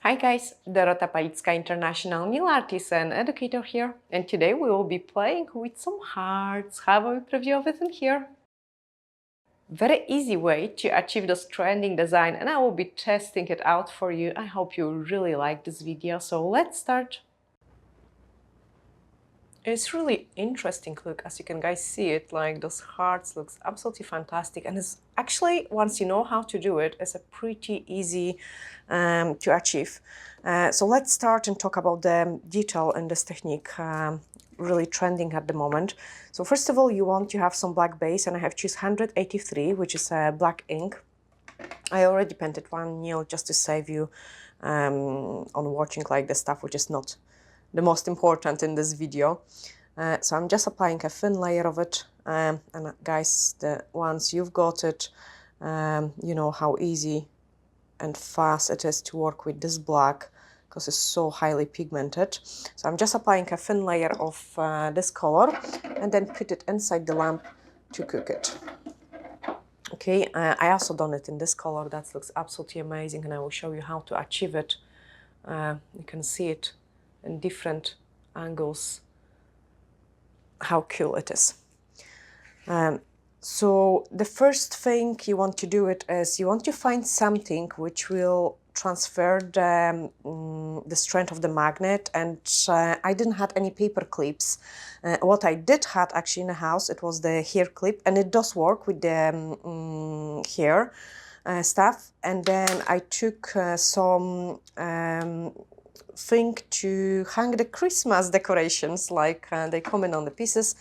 Hi guys, Dorota Palicka, international nail artist and educator here, and today we will be playing with some hearts. Have a preview of it in here. Very easy way to achieve this trending design, and I will be testing it out for you. I hope you really like this video, so let's start. It's really interesting look, as you can guys see it, like those hearts looks absolutely fantastic, and it's actually, once you know how to do it, it's a pretty easy to achieve. So let's start and talk about the detail in this technique, really trending at the moment. So first of all, you want to have some black base, and I have choose 183, which is black ink. I already painted one nail just to save you on watching like the stuff which is not the most important in this video. So I'm just applying a thin layer of it, and guys, once you've got it, you know how easy and fast it is to work with this black because it's so highly pigmented. So I'm just applying a thin layer of this color and then put it inside the lamp to cook it. Okay, I also done it in this color. That looks absolutely amazing, and I will show you how to achieve it. You can see it in different angles, how cool it is. So the first thing you want to do it is you want to find something which will transfer the strength of the magnet, and I didn't have any paper clips. What I did had actually in the house, it was the hair clip, and it does work with the hair stuff. And then I took some thing to hang the Christmas decorations, like they come in on the pieces.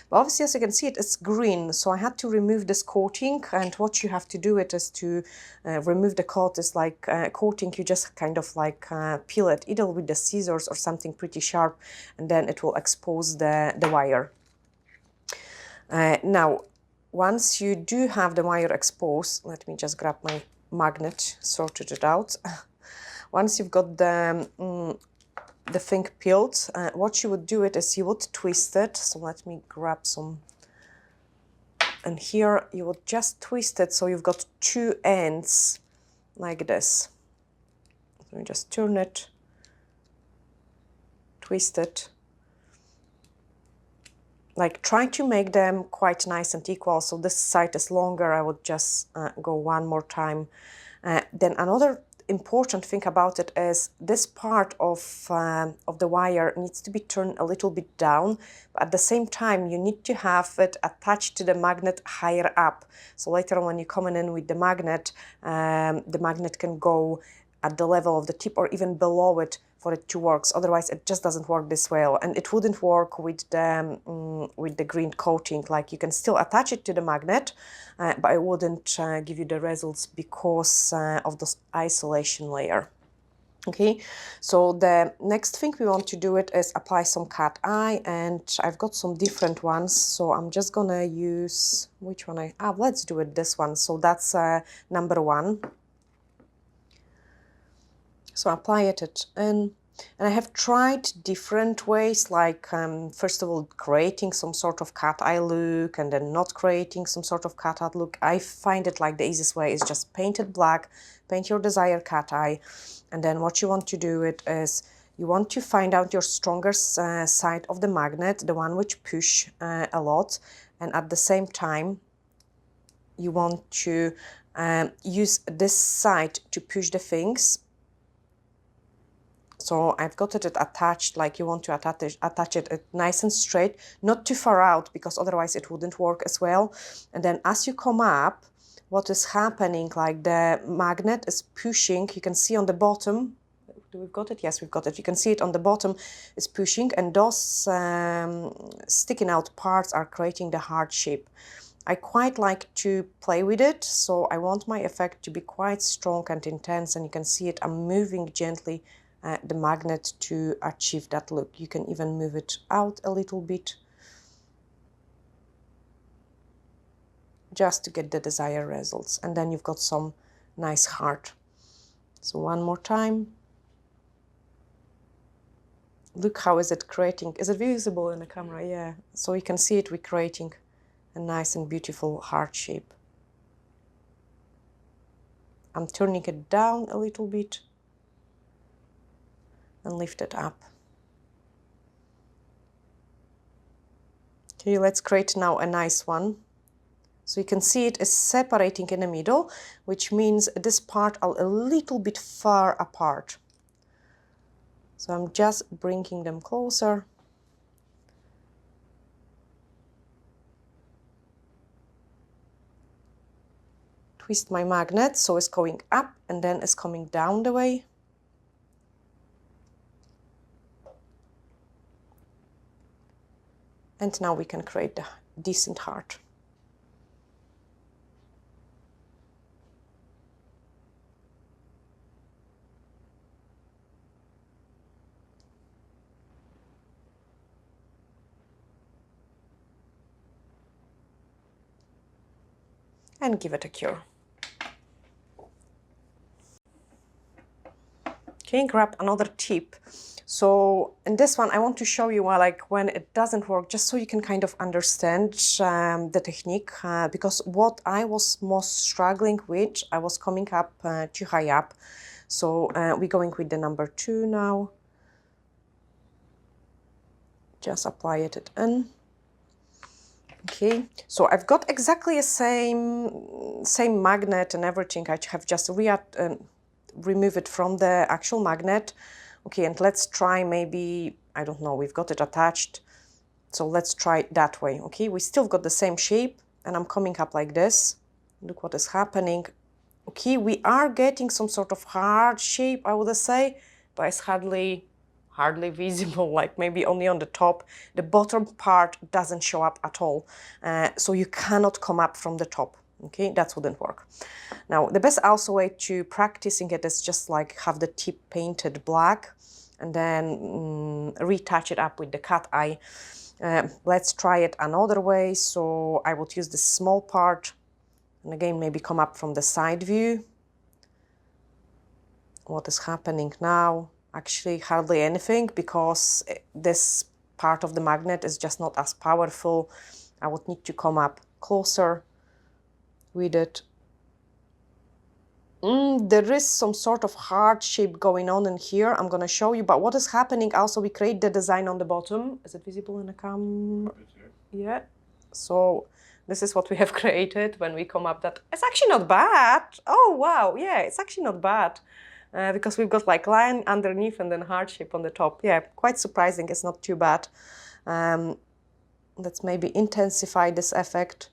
But obviously, as you can see, it's green, so I had to remove this coating. And what you have to do it is to remove the coat. Is like coating, you just kind of like peel it either with the scissors or something pretty sharp, and then it will expose the wire. Now, once you do have the wire exposed, let me just grab my magnet, sorted it out. Once you've got the thing peeled, what you would do it is you would twist it. So let me grab some, and here you would just twist it so you've got two ends like this. So you just turn it, twist it, like try to make them quite nice and equal. So this side is longer, I would just go one more time. Then another important thing about it is this part of the wire needs to be turned a little bit down, but at the same time you need to have it attached to the magnet higher up. So later on when you're coming in with the magnet can go at the level of the tip or even below it for it to work. Otherwise it just doesn't work this well, and it wouldn't work with the green coating. Like you can still attach it to the magnet, but it wouldn't give you the results because of this isolation layer. Okay, so the next thing we want to do it is apply some cat eye, and I've got some different ones, so I'm just gonna use, which one let's do it this one. So that's number 1. So I apply it in, and I have tried different ways, like first of all creating some sort of cat eye look and then not creating some sort of cat eye look. I find it like the easiest way is just paint it black, paint your desired cat eye, and then what you want to do it is you want to find out your strongest side of the magnet, the one which push a lot, and at the same time you want to use this side to push the things. So I've got it attached, like you want to attach it nice and straight, not too far out because otherwise it wouldn't work as well. And then as you come up, what is happening, like the magnet is pushing, you can see on the bottom, we've got it? Yes, we've got it. You can see it on the bottom is pushing, and those sticking out parts are creating the heart shape. I quite like to play with it, so I want my effect to be quite strong and intense, and you can see it, I'm moving gently the magnet to achieve that look. You can even move it out a little bit just to get the desired results, and then you've got some nice heart. So one more time. Look how is it creating. Is it visible in the camera? Yeah. So you can see it, we're creating a nice and beautiful heart shape. I'm turning it down a little bit. and lift it up. Okay, let's create now a nice one. So you can see it is separating in the middle, which means this part are a little bit far apart. So I'm just bringing them closer. Twist my magnet so it's going up and then it's coming down the way. And now we can create the decent heart. And give it a cure. Okay, grab another tip. So in this one, I want to show you like when it doesn't work, just so you can kind of understand the technique. Because what I was most struggling with, I was coming up too high up. So we're going with the number 2 now. Just apply it in. Okay, so I've got exactly the same magnet and everything. I have just remove it from the actual magnet. Okay, and let's try maybe, I don't know, we've got it attached. So let's try it that way. Okay, we still got the same shape and I'm coming up like this. Look what is happening. Okay, we are getting some sort of hard shape, I would say, but it's hardly visible, like maybe only on the top. The bottom part doesn't show up at all. So you cannot come up from the top. Okay, that wouldn't work. Now, the best also way to practicing it is just like have the tip painted black and then retouch it up with the cat eye. Let's try it another way. So I would use this small part and again maybe come up from the side view. What is happening now? Actually hardly anything, because this part of the magnet is just not as powerful. I would need to come up closer with it. There is some sort of hard shape going on in here. I'm going to show you, but what is happening also, we create the design on the bottom. Is it visible in the camera? Yeah. So this is what we have created when we come up. That it's actually not bad. Oh, wow. Yeah, it's actually not bad. Because we've got like line underneath and then hard shape on the top. Yeah, quite surprising. It's not too bad. Let's maybe intensify this effect.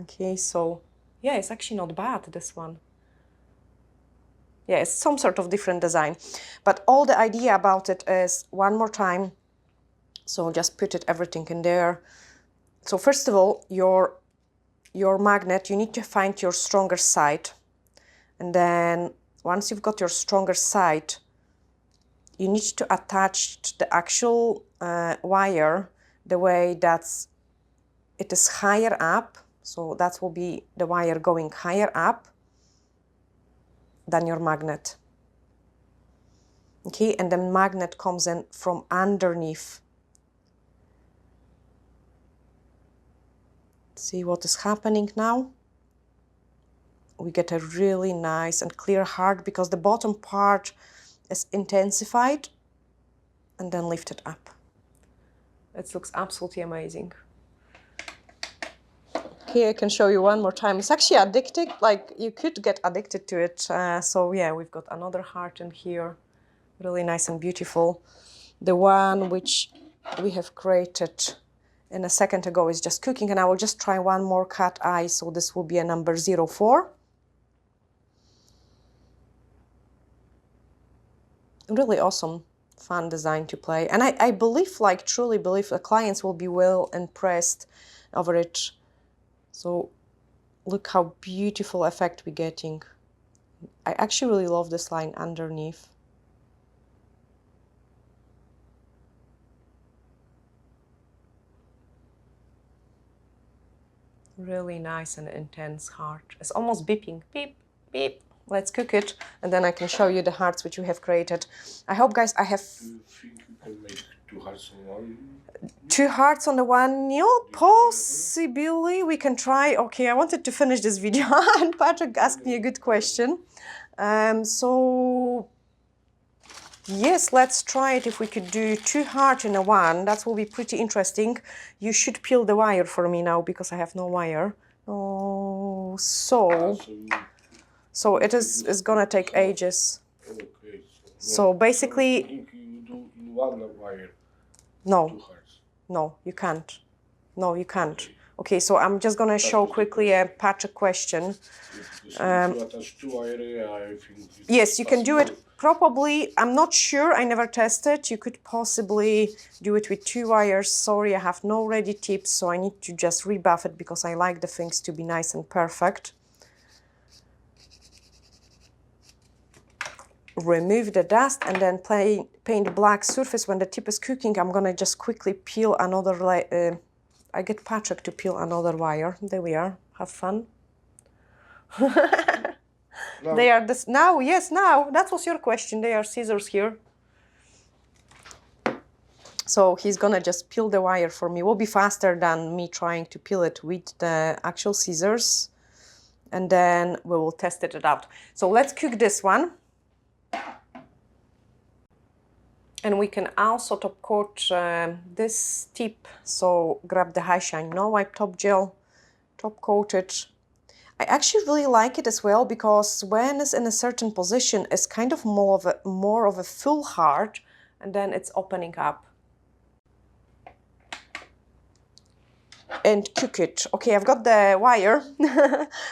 Okay, so yeah, it's actually not bad, this one. Yeah, it's some sort of different design. But all the idea about it is, one more time, so just put it everything in there. So first of all, your magnet, you need to find your stronger side. And then once you've got your stronger side, you need to attach the actual wire the way that it is higher up. So that will be the wire going higher up than your magnet. Okay, and the magnet comes in from underneath. See what is happening now? We get a really nice and clear heart because the bottom part is intensified and then lifted up. It looks absolutely amazing. Here I can show you one more time. It's actually addictive, like you could get addicted to it. So yeah, we've got another heart in here, really nice and beautiful. The one which we have created in a second ago is just cooking, and I will just try one more cat eye. So this will be a number 04. Really awesome, fun design to play. And I believe, like truly believe, the clients will be well impressed over it. So look how beautiful effect we're getting. I actually really love this line underneath. Really nice and intense heart. It's almost beeping, beep, beep. Let's cook it, and then I can show you the hearts which we have created. I hope, guys, I have... Do you think you can make 2 hearts on one? 2 hearts on the one nail? Possibly, we can try. Okay, I wanted to finish this video, and Patrick asked me a good question. So Yes, let's try it. If we could do 2 hearts in a one, that will be pretty interesting. You should peel the wire for me now because I have no wire. Oh, so it is gonna take ages. Okay. So basically, I think you do in one wire. no, 2 hearts. no, you can't. No, you can't. Okay, so I'm just gonna show quickly a Patrick question. If you attach 2 wire, I think it's Yes, you can do it. possible. Probably, I'm not sure, I never tested. You could possibly do it with 2 wires. Sorry, I have no ready tips, so I need to just rebuff it because I like the things to be nice and perfect. Remove the dust and then paint black surface. When the tip is cooking, I'm gonna just quickly peel another I get Patrick to peel another wire. There we are. Have fun. No. They are this now. Yes, now that was your question. They are scissors here. So he's gonna just peel the wire for me. It will be faster than me trying to peel it with the actual scissors. And then we will test it out. So let's cook this one. And we can also top coat this tip. So grab the high shine no wipe top gel, top coat it. I actually really like it as well because when it's in a certain position, it's kind of more of a full heart, and then it's opening up. And cook it. Okay, I've got the wire,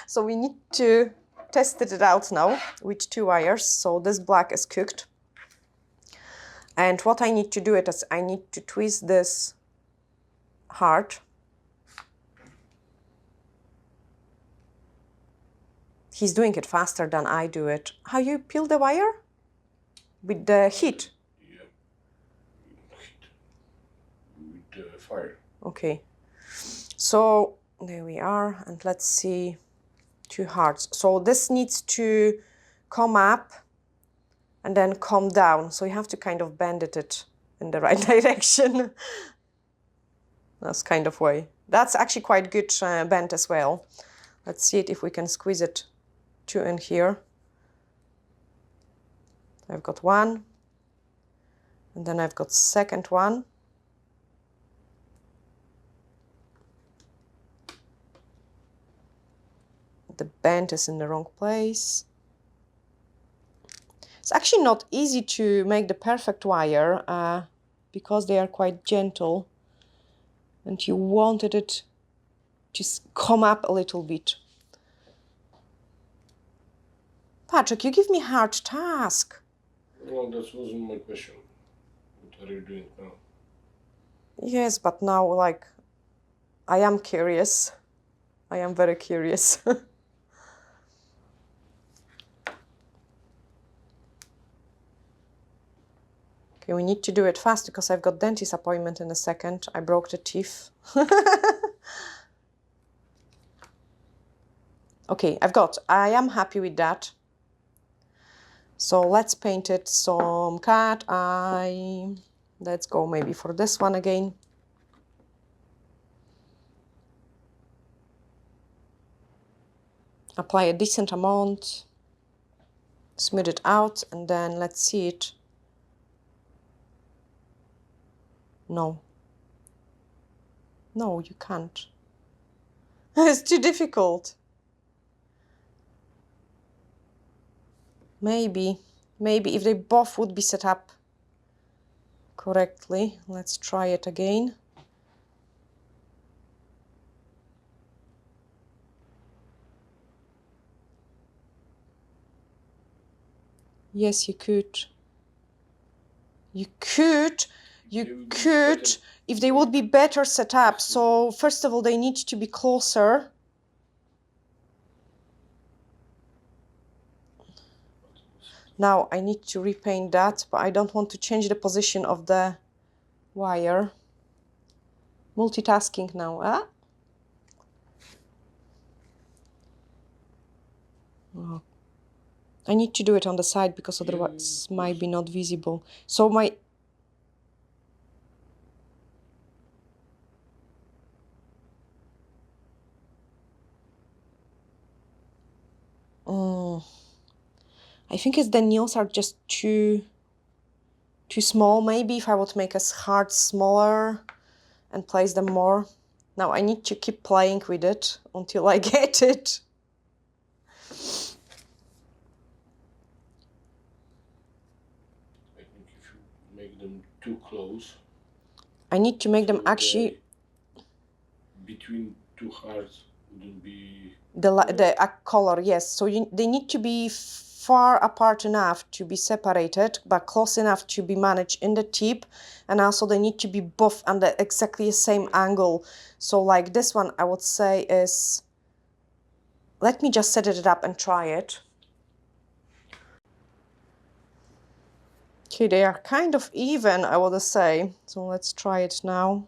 so we need to test it out now with 2 wires. So this black is cooked. And what I need to do is I need to twist this heart. He's doing it faster than I do it. How you peel the wire? With the heat? Yeah. Heat. With the fire. Okay. So there we are. And let's see, 2 hearts. So this needs to come up and then come down. So you have to kind of bend it in the right direction. That's kind of way. That's actually quite good bend as well. Let's see it if we can squeeze it 2 in here. I've got 1. And then I've got second one. The bend is in the wrong place. It's actually not easy to make the perfect wire because they are quite gentle and you wanted it to come up a little bit. Patrick, you give me a hard task. Well, that wasn't my question. What are you doing now? Yes, but now, like, I am curious. I am very curious. Okay, we need to do it fast because I've got dentist appointment in a second. I broke the teeth. Okay, I am happy with that. So let's paint it some cat eye. Let's go maybe for this one again. Apply a decent amount. Smooth it out and then let's see it. No. No, you can't. It's too difficult. Maybe if they both would be set up correctly. Let's try it again. Yes, you could. You could if they would be better set up. So first of all, they need to be closer. Now I need to repaint that, but I don't want to change the position of the wire. Multitasking now, huh? Oh. I need to do it on the side because otherwise it might be not visible. So my... I think it's the nails are just too too small. Maybe if I would make a heart smaller and place them more. Now I need to keep playing with it until I get it. I think if you make them too close, I need to make them so actually between two hearts wouldn't be the color, yes. So they need to be far apart enough to be separated, but close enough to be managed in the tip, and also they need to be both under exactly the same angle. So like this one, I would say is, let me just set it up and try it. Okay, they are kind of even, I would say. So let's try it now.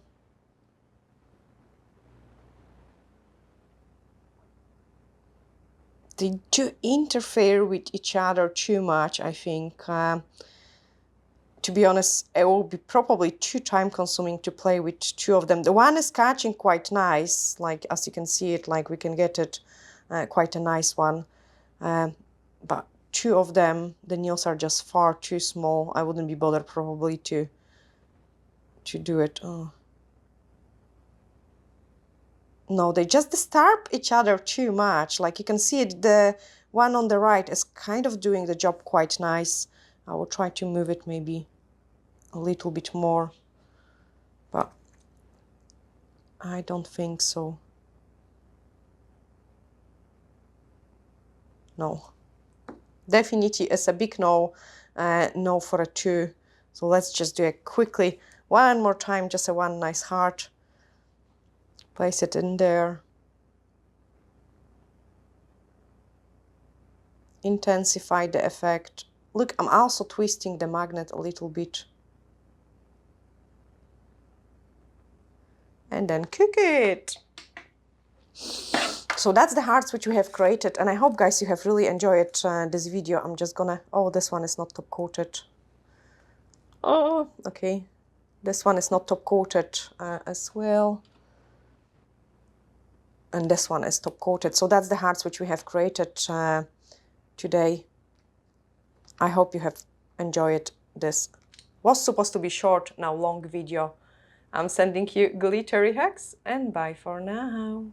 They do interfere with each other too much, I think. To be honest, it will be probably too time consuming to play with two of them. The one is catching quite nice, like as you can see it, like we can get it quite a nice one. But two of them, the nails are just far too small. I wouldn't be bothered probably to do it. Oh. No, they just disturb each other too much. Like you can see it, the one on the right is kind of doing the job quite nice. I will try to move it maybe a little bit more, but I don't think so. No. Definitely it's a big no, no for a 2. So let's just do it quickly. One more time, just a one nice heart. Place it in there. Intensify the effect. Look, I'm also twisting the magnet a little bit. And then cook it. So that's the hearts which we have created, and I hope guys you have really enjoyed this video. I'm just gonna, oh, this one is not top coated. Oh, okay, this one is not top coated as well, and this one is top coated. So that's the hearts which we have created today. I hope you have enjoyed this. Was supposed to be short, now long video. I'm sending you glittery hugs, and bye for now.